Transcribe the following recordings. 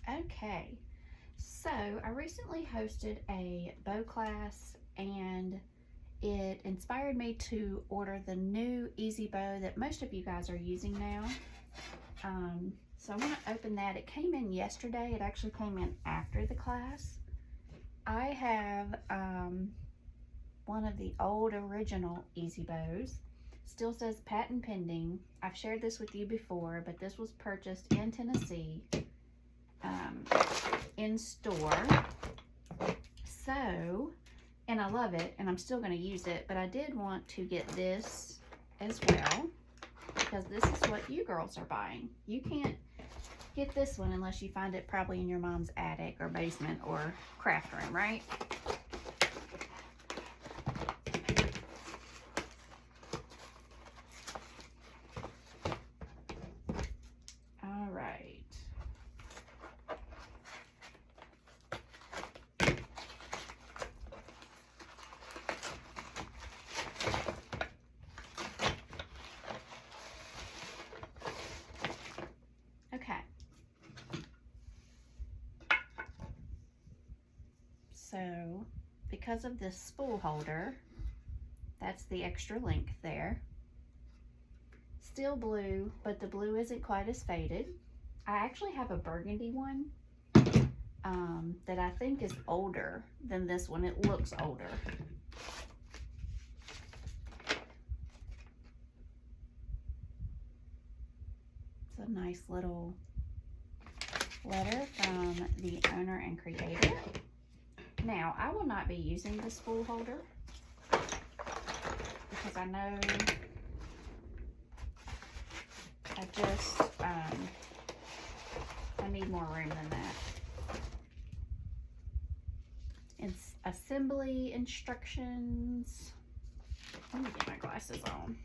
Okay, so I recently hosted a bow class and it inspired me to order the new easy bow that most of you guys are using now. So I want to open that. It came in yesterday. It actually came in after the class. I have one of the old original easy bows. Still says patent pending. I've shared this with you before, but this was purchased in Tennessee in store. So, and I love it, and I'm still going to use it, but I did want to get this as well because this is what you girls are buying. You can't get this one unless you find it probably in your mom's attic or basement or craft room, right? All right. Okay. So, because of this spool holder, that's the extra length there. Still blue, but the blue isn't quite as faded. I actually have a burgundy one that I think is older than this one. It looks older. It's a nice little letter from the owner and creator. Now, I will not be using the spool holder because I know I need more room than that. It's assembly instructions. Let me get my glasses on.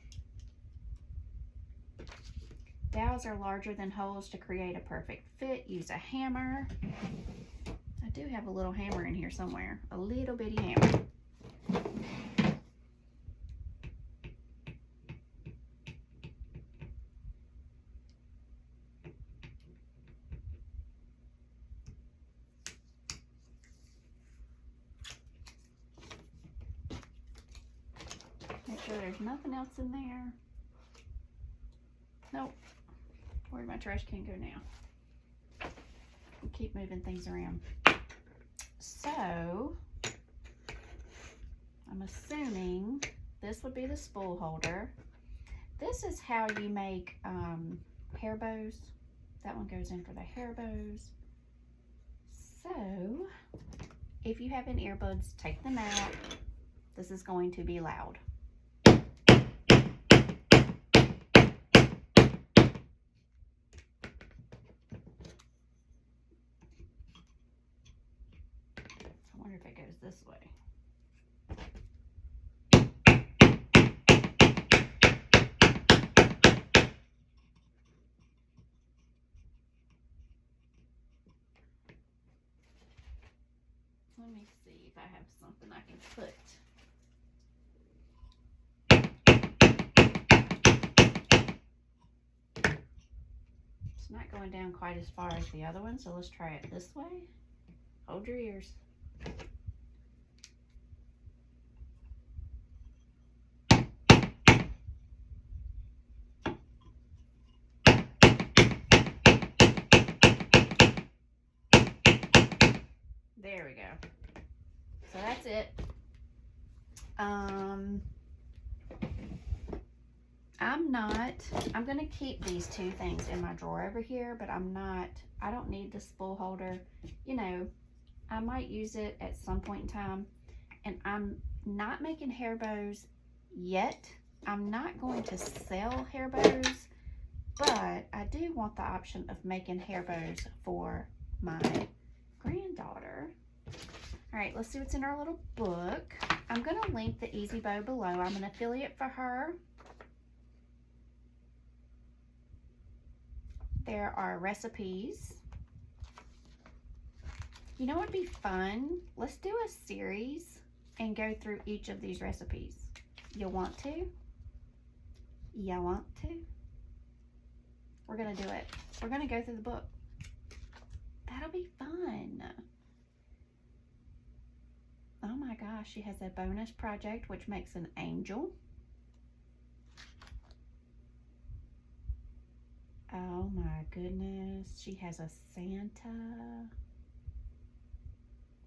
Dowels are larger than holes to create a perfect fit. Use a hammer. I do have a little hammer in here somewhere. A little bitty hammer. Make sure there's nothing else in there. Nope. Where'd my trash can go now? Keep moving things around. So, I'm assuming this would be the spool holder. This is how you make hair bows. That one goes in for the hair bows. So, if you have any earbuds, take them out. This is going to be loud. I wonder if it goes this way. Let me see if I have something I can put. It's not going down quite as far as the other one, so let's try it this way. Hold your ears. There we go. So that's it. I'm gonna keep these two things in my drawer over here, but I don't need the spool holder. You know, I might use it at some point in time, and I'm not making hair bows yet. I'm not going to sell hair bows, but I do want the option of making hair bows for my granddaughter. All right, let's see what's in our little book. I'm going to link the Easy Bow below. I'm an affiliate for her. There are recipes. You know what would be fun? Let's do a series and go through each of these recipes. You want to? You want to? We're going to do it. We're going to go through the book. That'll be fun. Oh my gosh, she has a bonus project which makes an angel. Oh my goodness, she has a Santa.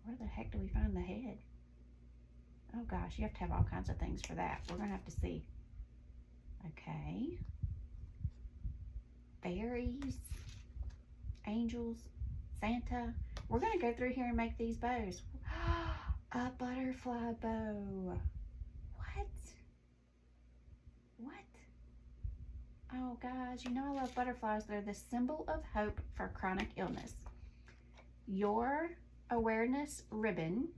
Where the heck do we find the head? Oh gosh, you have to have all kinds of things for that. We're gonna have to see. Okay. Fairies, angels, Santa. We're gonna go through here and make these bows. A butterfly bow. What? What? Oh guys, you know I love butterflies. They're the symbol of hope for chronic illness. Your awareness ribbon,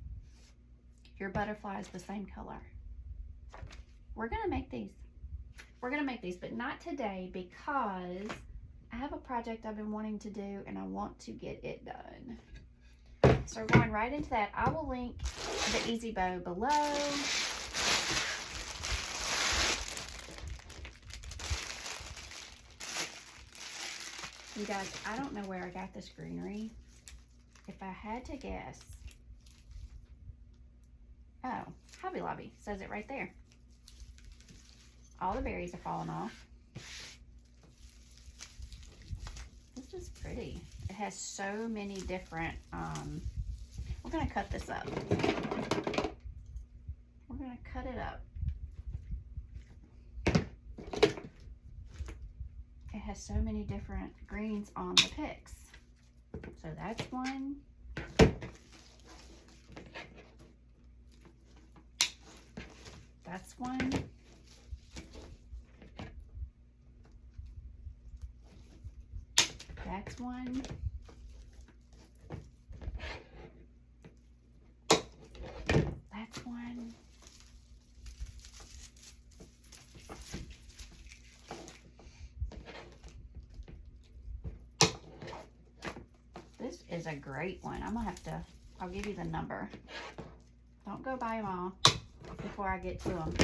your butterfly is the same color. We're gonna make these. We're gonna make these, but not today because I have a project I've been wanting to do and I want to get it done. So we're going right into that. I will link the Easy Bow below. You guys, I don't know where I got this greenery. If I had to guess, oh, Hobby Lobby says it right there. All the berries are falling off. This is pretty. It has so many different, we're gonna cut this up. We're gonna cut it up. It has so many different greens on the picks. So that's one. That's one. That's one. That's one. This is a great one. I'm gonna have to, I'll give you the number. Don't go buy them all before I get to them.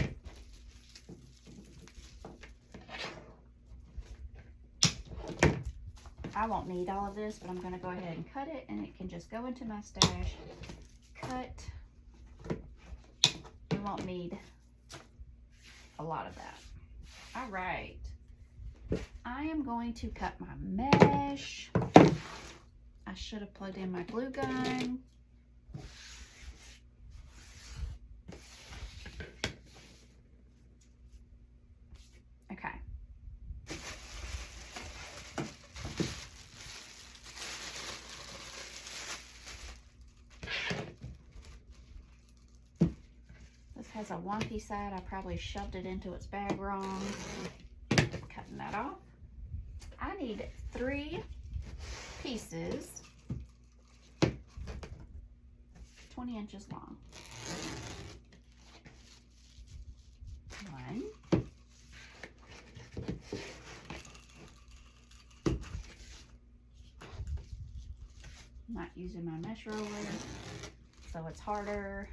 I won't need all of this, but I'm going to go ahead and cut it, and it can just go into my stash. Cut. We won't need a lot of that. All right. I am going to cut my mesh. I should have plugged in my glue gun. Okay. Has a wonky side. I probably shoved it into its bag wrong. Cutting that off. I need 3 pieces 20 inches long. 1. I'm not using my mesh roller, so it's harder.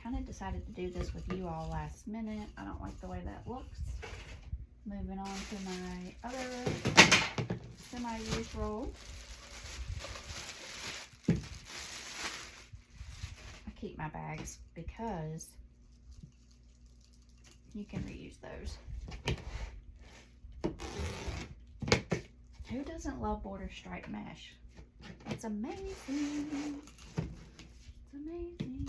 Kind of decided to do this with you all last minute. I don't like the way that looks. Moving on to my other semi-used roll. I keep my bags because you can reuse those. Who doesn't love border stripe mesh? It's amazing. It's amazing.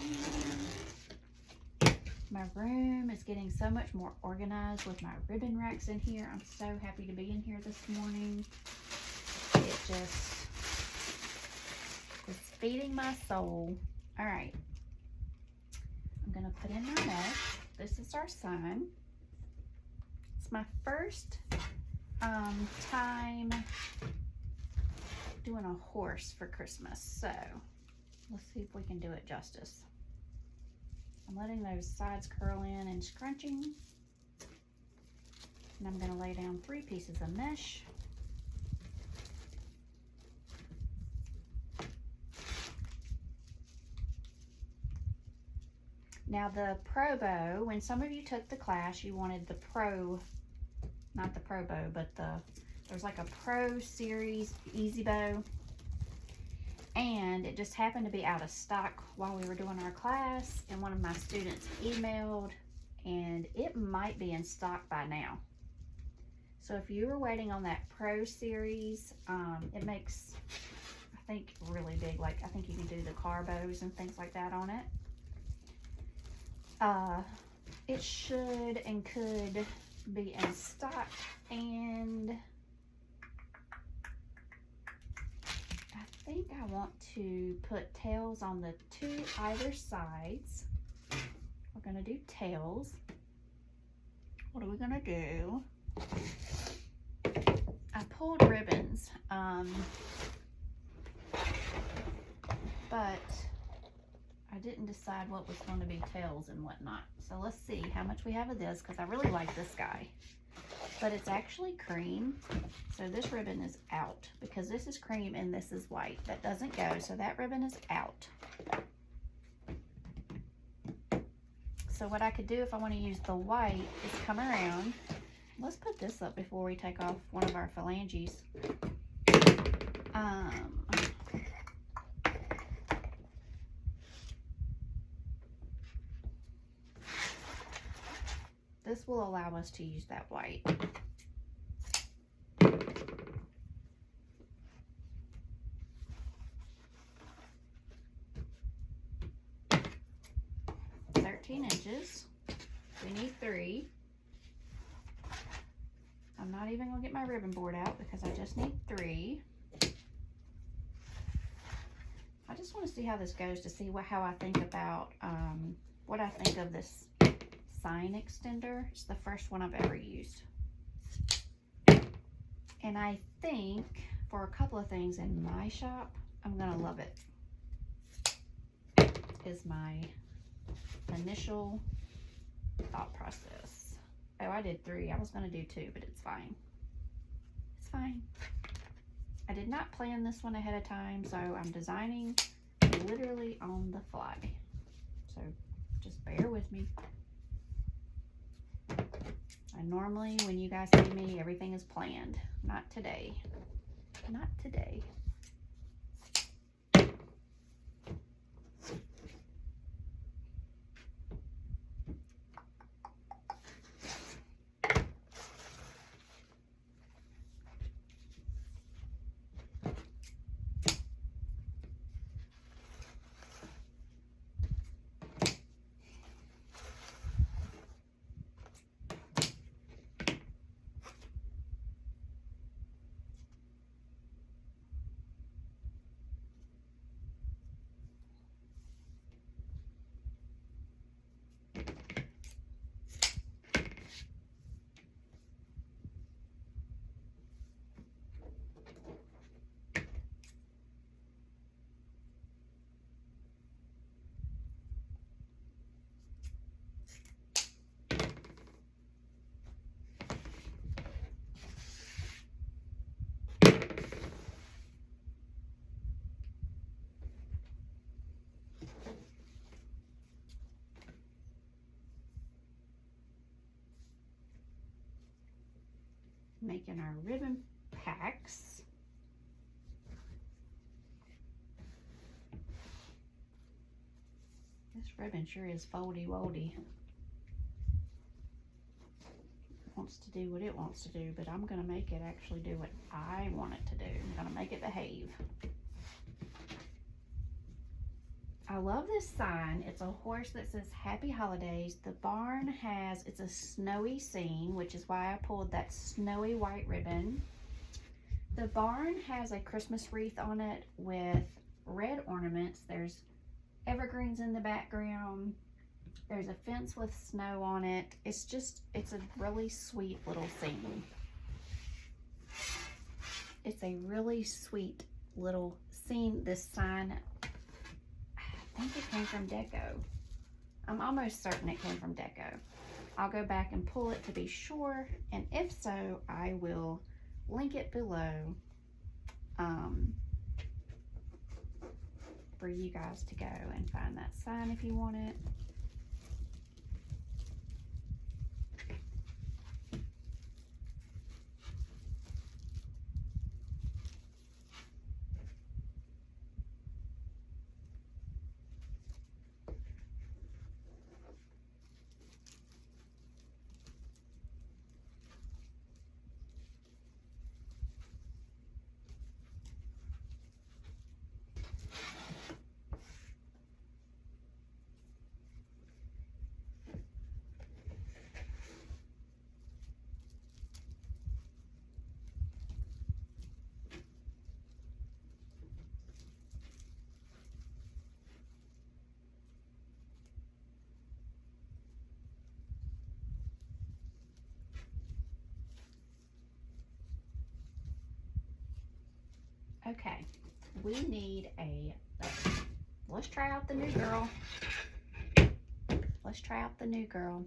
My room is getting so much more organized with my ribbon racks in here. I'm so happy to be in here this morning. It just is feeding my soul. All right. I'm going to put in my mesh. This is our sun. It's my first time doing a horse for Christmas. So let's see if we can do it justice. I'm letting those sides curl in and scrunching. And I'm going to lay down 3 pieces of mesh. Now the Pro Bow, when some of you took the class, you wanted the Pro, not the Pro Bow, but the There's like a Pro Series Easy Bow, and it just happened to be out of stock while we were doing our class, and one of my students emailed, and it might be in stock by now. So if you were waiting on that Pro Series, it makes, I think, really big, like I think you can do the car bows and things like that on it. It should and could be in stock, and I think I want to put tails on the two either sides. We're gonna do tails. What are we gonna do? I pulled ribbons, but I didn't decide what was going to be tails and whatnot. So let's see how much we have of this, because I really like this guy. But it's actually cream, so this ribbon is out, because this is cream and this is white. That doesn't go, so that ribbon is out. So what I could do if I want to use the white is come around. Let's put this up before we take off one of our phalanges. This will allow us to use that white. Inches. We need 3. I'm not even gonna get my ribbon board out because I just need 3. I just want to see how this goes to see how I think about what I think of this sign extender. It's the first one I've ever used, and I think for a couple of things in my shop I'm gonna love it. Is my initial thought process. Oh, I did 3. I was going to do 2, but it's fine. It's fine. I did not plan this one ahead of time, so I'm designing literally on the fly. So just bear with me. And normally when you guys see me, everything is planned. Not today. Not today. Making our ribbon packs. This ribbon sure is foldy-woldy. Wants to do what it wants to do, but I'm going to make it actually do what I want it to do. I'm going to make it behave. I love this sign. It's a horse that says Happy Holidays. The barn has, it's a snowy scene, which is why I pulled that snowy white ribbon. The barn has a Christmas wreath on it with red ornaments. There's evergreens in the background. There's a fence with snow on it. It's a really sweet little scene. It's a really sweet little scene. This sign, I think it came from Deco. I'm almost certain it came from Deco. I'll go back and pull it to be sure, and if so, I will link it below for you guys to go and find that sign if you want it. Okay, we need a, let's try out the new girl. Let's try out the new girl.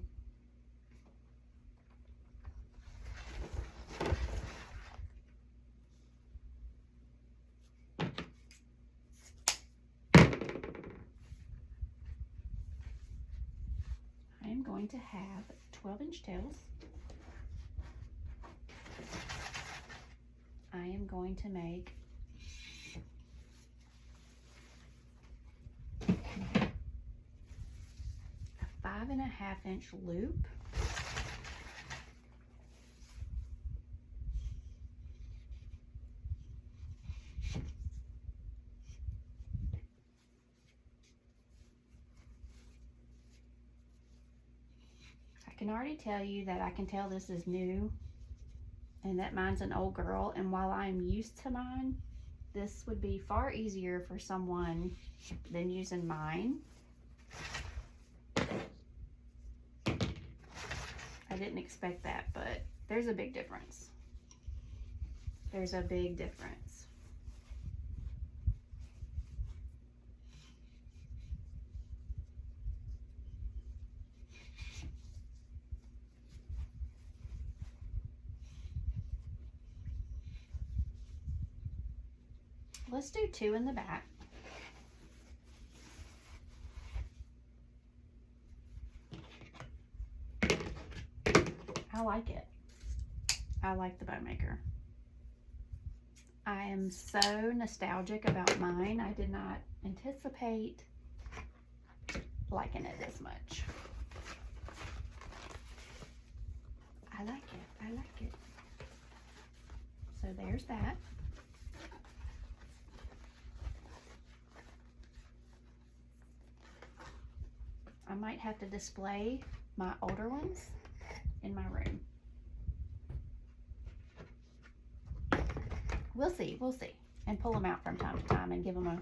I am going to have 12-inch tails. I am going to make a 5.5-inch loop. I can already tell you that I can tell this is new and that mine's an old girl, and while I'm used to mine, this would be far easier for someone than using mine. I didn't expect that, but there's a big difference. There's a big difference. Let's do 2 in the back. I like it. I like the bow maker. I am so nostalgic about mine. I did not anticipate liking it this much. I like it. I like it. So there's that. I might have to display my older ones in my room. We'll see, and pull them out from time to time and give them a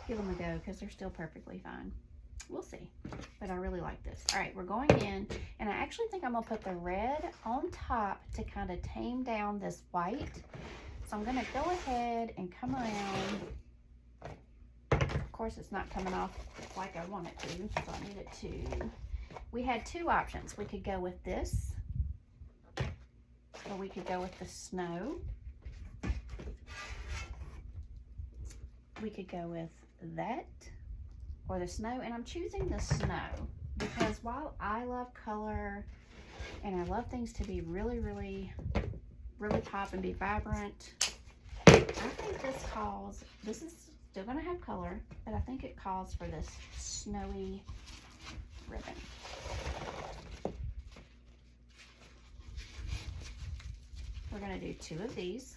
go, because they're still perfectly fine. We'll see, but I really like this. All right, we're going in, and I actually think I'm gonna put the red on top to kind of tame down this white. So I'm gonna go ahead and come around. Of course, it's not coming off like I want it to, so I need it to. We had 2 options. We could go with this, or we could go with the snow. We could go with that or the snow, and I'm choosing the snow because while I love color and I love things to be really, really, really pop and be vibrant, I think this is still gonna have color, but I think it calls for this snowy ribbon. We're gonna do 2 of these.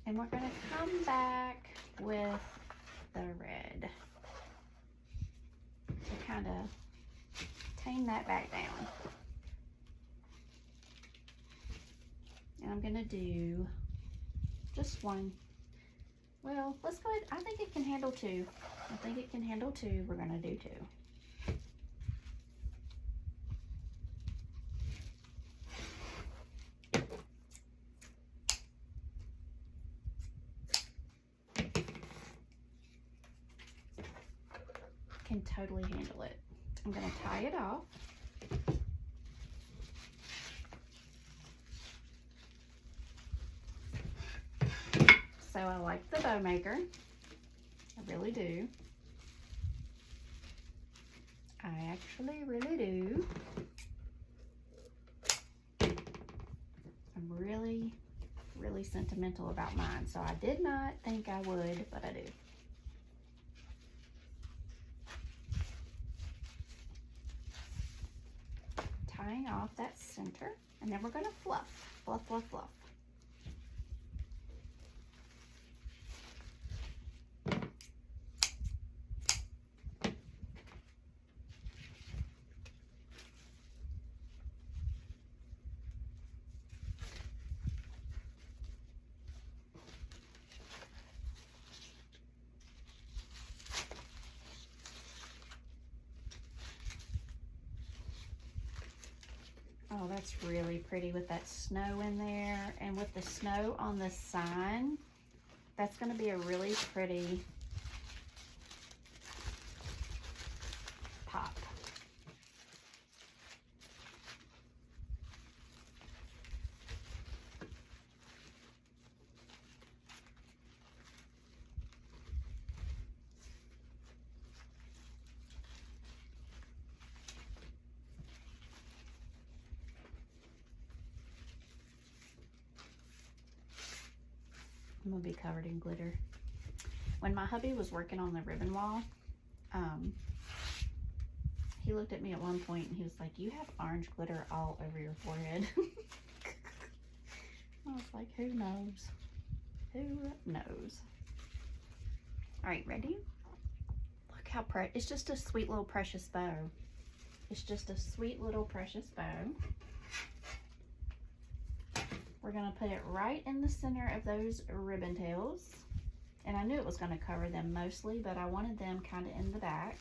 And we're going to come back with the red to kind of tame that back down. And I'm going to do just 1. Well, let's go ahead. I think it can handle 2. I think it can handle 2. We're going to do 2. Can totally handle it. I'm going to tie it off. So I like the bow maker. I really do. I actually really do. I'm really, really sentimental about mine. So I did not think I would, but I do. Tying off that center, and then we're going to fluff, fluff, fluff, fluff. That's really pretty with that snow in there. And with the snow on the sign, that's going to be a really pretty pop. I'm gonna be covered in glitter. When my hubby was working on the ribbon wall, he looked at me at one point and he was like, "You have orange glitter all over your forehead." I was like, who knows? Who knows? All right, ready? Look how pretty. It's just a sweet little precious bow. It's just a sweet little precious bow. We're gonna put it right in the center of those ribbon tails. And I knew it was gonna cover them mostly, but I wanted them kind of in the back.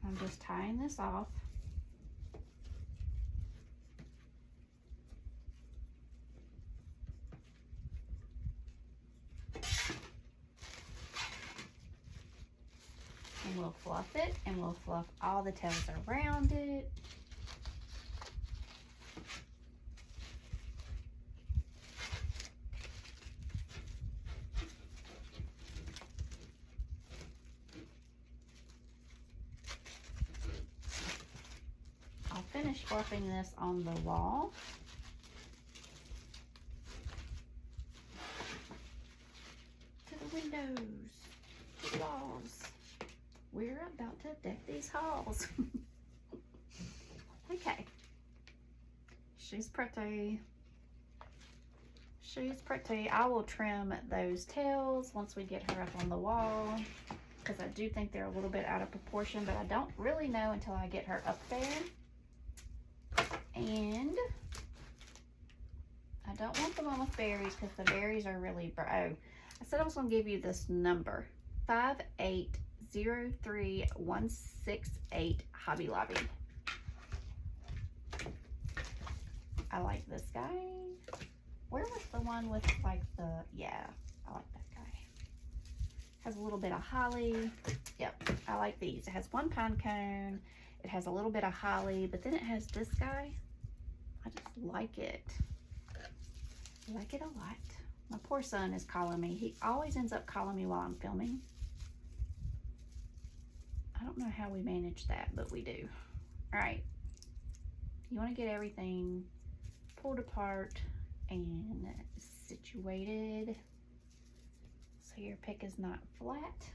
I'm just tying this off. And we'll fluff it, and we'll fluff all the tails around it. I'll finish fluffing this on the wall. To the windows, to the walls. We're about to deck these halls. Okay. She's pretty. She's pretty. I will trim those tails once we get her up on the wall, because I do think they're a little bit out of proportion, but I don't really know until I get her up there. And I don't want the one with berries because the berries are really, oh, I said I was going to give you this number, 5803168 Hobby Lobby. I like this guy. Where was the one with like the, yeah, I like that guy. Has a little bit of holly. Yep, I like these. It has one pine cone. It has a little bit of holly, but then it has this guy. I just like it. I like it a lot. My poor son is calling me. He always ends up calling me while I'm filming. I don't know how we manage that, but we do. All right. You want to get everything pulled apart and situated so your pick is not flat.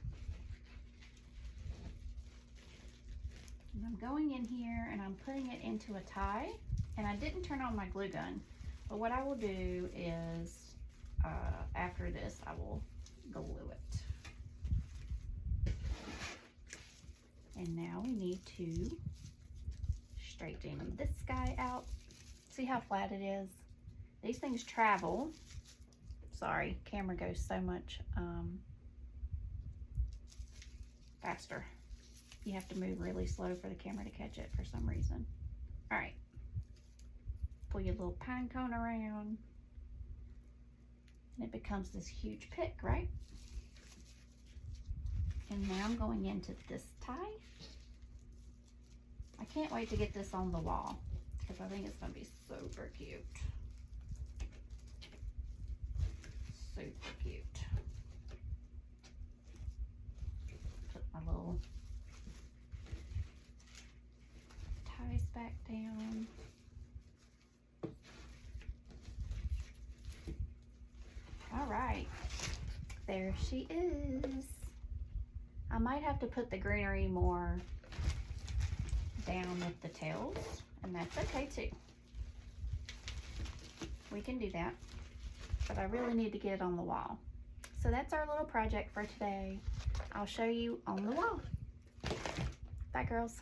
And I'm going in here and I'm putting it into a tie, and I didn't turn on my glue gun, but what I will do is after this I will glue it. And now we need to straighten this guy out. See how flat it is? These things travel. Sorry, camera goes so much faster. You have to move really slow for the camera to catch it for some reason. All right. Pull your little pine cone around. And it becomes this huge pick, right? And now I'm going into this tie. I can't wait to get this on the wall because I think it's going to be super cute. Super cute. Put my little ties back down. All right, there she is. I might have to put the greenery more down with the tails, and that's okay too. We can do that, but I really need to get it on the wall. So that's our little project for today. I'll show you on the wall. Bye, girls.